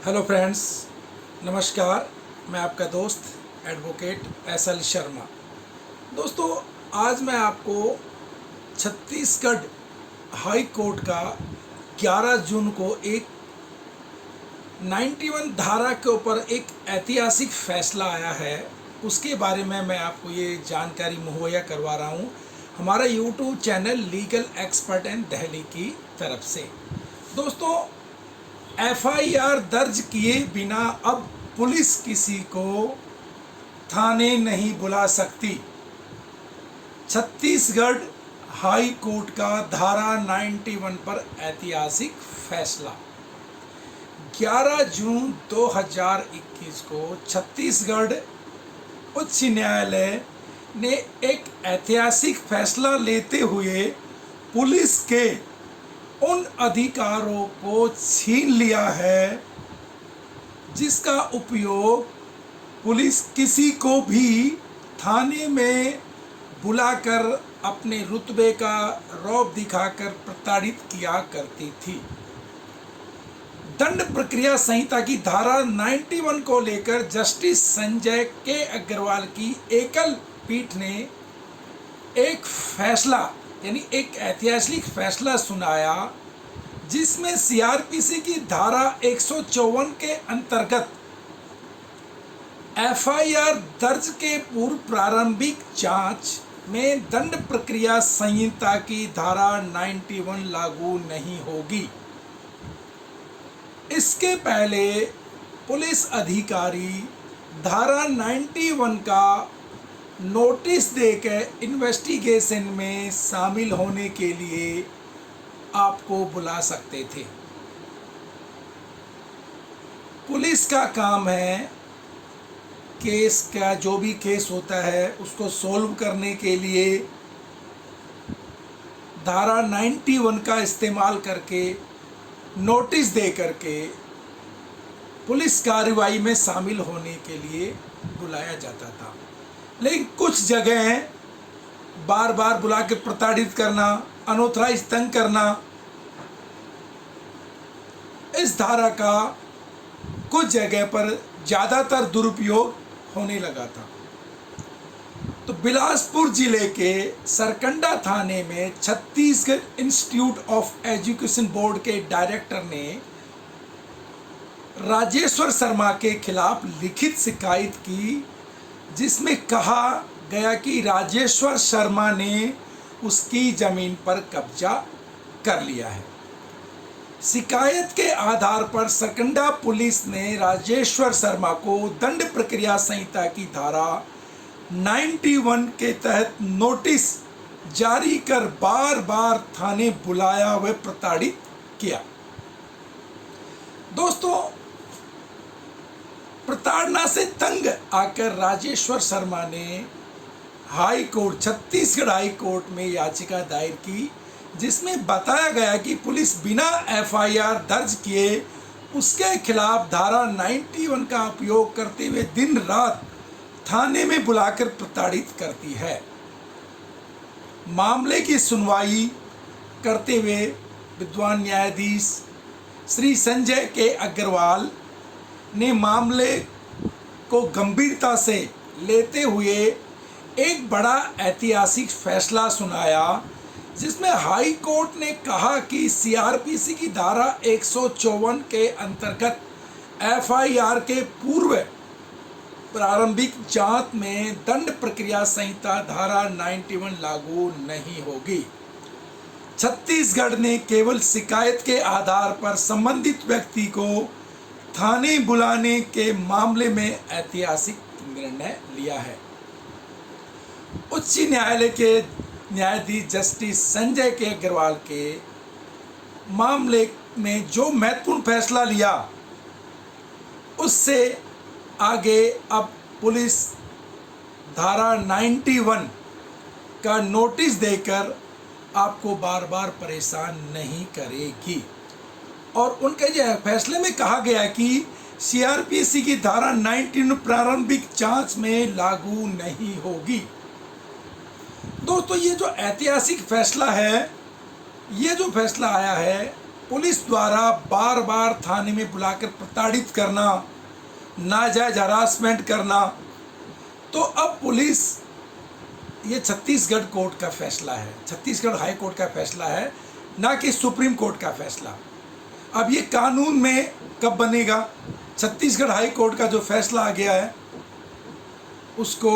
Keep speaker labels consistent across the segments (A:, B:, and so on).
A: Hello friends, नमस्कार। मैं आपका दोस्त एडवोकेट एस.एल. शर्मा। दोस्तों, आज मैं आपको छत्तीसगढ़ हाई कोर्ट का 11 जून को एक 91 धारा के ऊपर एक ऐतिहासिक फैसला आया है, उसके बारे में मैं आपको ये जानकारी मुहैया करवा रहा हूँ हमारा YouTube channel legal expert and Delhi की तरफ से। दोस्तों, एफआईआर दर्ज किए बिना अब पुलिस किसी को थाने नहीं बुला सकती। छत्तीसगढ़ हाई कोर्ट का धारा 91 पर ऐतिहासिक फैसला। 11 जून 2021 को छत्तीसगढ़ उच्च न्यायालय ने एक ऐतिहासिक फैसला लेते हुए पुलिस के उन अधिकारों को छीन लिया है जिसका उपयोग पुलिस किसी को भी थाने में बुलाकर अपने रुतबे का रौब दिखाकर प्रताड़ित किया करती थी। दंड प्रक्रिया संहिता की धारा 91 को लेकर जस्टिस संजय के अग्रवाल की एकल पीठ ने एक फैसला यानी एक ऐतिहासिक फैसला सुनाया, जिसमें सीआरपीसी की धारा 154 के अंतर्गत एफआईआर दर्ज के पूर्व प्रारंभिक जांच में दंड प्रक्रिया संहिता की धारा 91 लागू नहीं होगी। इसके पहले पुलिस अधिकारी धारा 91 का नोटिस देकर इन्वेस्टिगेशन में शामिल होने के लिए आपको बुला सकते थे। पुलिस का काम है केस का, जो भी केस होता है उसको सॉल्व करने के लिए धारा 91 का इस्तेमाल करके नोटिस दे करके पुलिस कार्रवाई में शामिल होने के लिए बुलाया जाता था। लेकिन कुछ जगह बार बार बुला के प्रताड़ित करना, अनऑथराइज तंग करना, इस धारा का कुछ जगह पर ज़्यादातर दुरुपयोग होने लगा था। तो बिलासपुर जिले के सरकंडा थाने में Chhattisgarh institute of education board के डायरेक्टर ने राजेश्वर शर्मा के खिलाफ लिखित शिकायत की, जिसमें कहा गया कि राजेश्वर शर्मा ने उसकी ज़मीन पर कब्जा कर लिया है। शिकायत के आधार पर सरकंडा पुलिस ने राजेश्वर शर्मा को दंड प्रक्रिया संहिता की धारा 91 के तहत नोटिस जारी कर बार बार थाने बुलाया व प्रताड़ित किया। दोस्तों, प्रताड़ना से तंग आकर राजेश्वर शर्मा ने high court, Chhattisgarh high court में याचिका दायर की, जिसमें बताया गया कि पुलिस बिना एफआईआर दर्ज किए उसके खिलाफ धारा 91 का उपयोग करते हुए दिन रात थाने में बुलाकर प्रताड़ित करती है। मामले की सुनवाई करते हुए विद्वान न्यायाधीश श्री संजय के अग्रवाल ने मामले को गंभीरता से लेते हुए एक बड़ा ऐतिहासिक फैसला सुनाया, जिसमें हाई कोर्ट ने कहा कि सीआरपीसी की धारा 154 के अंतर्गत एफआईआर के पूर्व प्रारंभिक जांच में दंड प्रक्रिया संहिता धारा 91 लागू नहीं होगी। छत्तीसगढ़ ने केवल शिकायत के आधार पर संबंधित व्यक्ति को थाने बुलाने के मामले में ऐतिहासिक निर्णय लिया है। उच्च न्यायालय के न्यायाधीश जस्टिस संजय के अग्रवाल के मामले में जो महत्वपूर्ण फैसला लिया, उससे आगे अब पुलिस धारा 91 का नोटिस देकर आपको बार बार परेशान नहीं करेगी। और उनके जो फैसले में कहा गया कि सीआरपीसी की धारा 19 प्रारंभिक जांच में लागू नहीं होगी। दोस्तों, ये जो ऐतिहासिक फैसला है, ये जो फैसला आया है पुलिस द्वारा बार बार थाने में बुलाकर प्रताड़ित करना, नाजायज हरासमेंट करना। तो अब पुलिस, ये छत्तीसगढ़ कोर्ट का फैसला है, छत्तीसगढ़ हाई कोर्ट का फैसला है, ना कि सुप्रीम कोर्ट का फैसला। अब ये कानून में कब बनेगा? छत्तीसगढ़ हाई कोर्ट का जो फैसला आ गया है उसको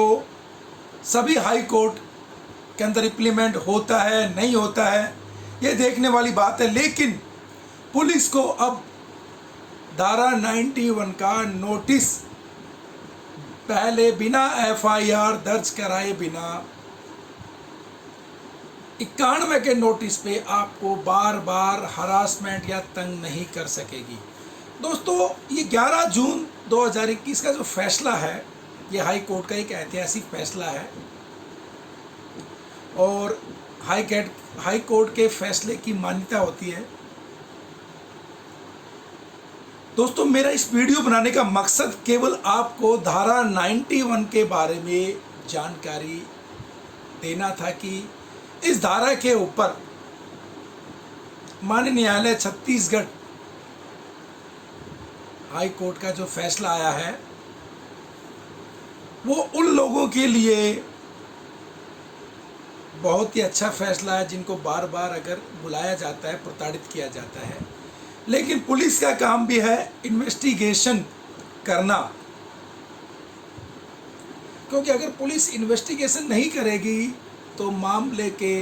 A: सभी हाई कोर्ट के अंदर इम्प्लीमेंट होता है नहीं होता है, ये देखने वाली बात है। लेकिन पुलिस को अब धारा 91 का नोटिस पहले बिना एफआईआर दर्ज कराए बिना 91 के नोटिस पे आपको बार बार हरासमेंट या तंग नहीं कर सकेगी। दोस्तों, ये 11 जून 2021 का जो फैसला है, ये हाई कोर्ट का एक ऐतिहासिक फैसला है और हाई कोर्ट के फैसले की मान्यता होती है। दोस्तों, मेरा इस वीडियो बनाने का मकसद केवल आपको धारा 91 के बारे में जानकारी देना था कि इस धारा के ऊपर माननीय न्यायालय छत्तीसगढ़ हाई कोर्ट का जो फैसला आया है वो उन लोगों के लिए बहुत ही अच्छा फैसला है जिनको बार बार अगर बुलाया जाता है, प्रताड़ित किया जाता है। लेकिन पुलिस का काम भी है इन्वेस्टिगेशन करना, क्योंकि अगर पुलिस इन्वेस्टिगेशन नहीं करेगी तो मामले के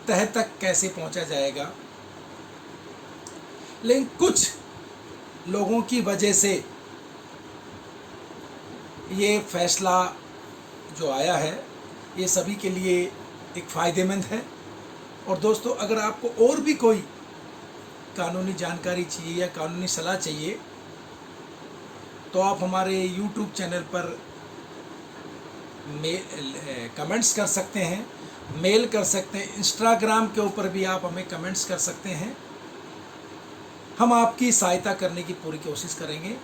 A: तह तक कैसे पहुंचा जाएगा। लेकिन कुछ लोगों की वजह से ये फैसला जो आया है ये सभी के लिए एक फ़ायदेमंद है। और दोस्तों, अगर आपको और भी कोई कानूनी जानकारी चाहिए या कानूनी सलाह चाहिए तो आप हमारे YouTube चैनल पर कमेंट्स कर सकते हैं, मेल कर सकते हैं, इंस्टाग्राम के ऊपर भी आप हमें कमेंट्स कर सकते हैं। हम आपकी सहायता करने की पूरी कोशिश करेंगे।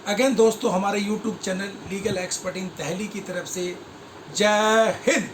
A: अगेन दोस्तों, हमारे YouTube channel legal expert in Delhi की तरफ से जय हिंद।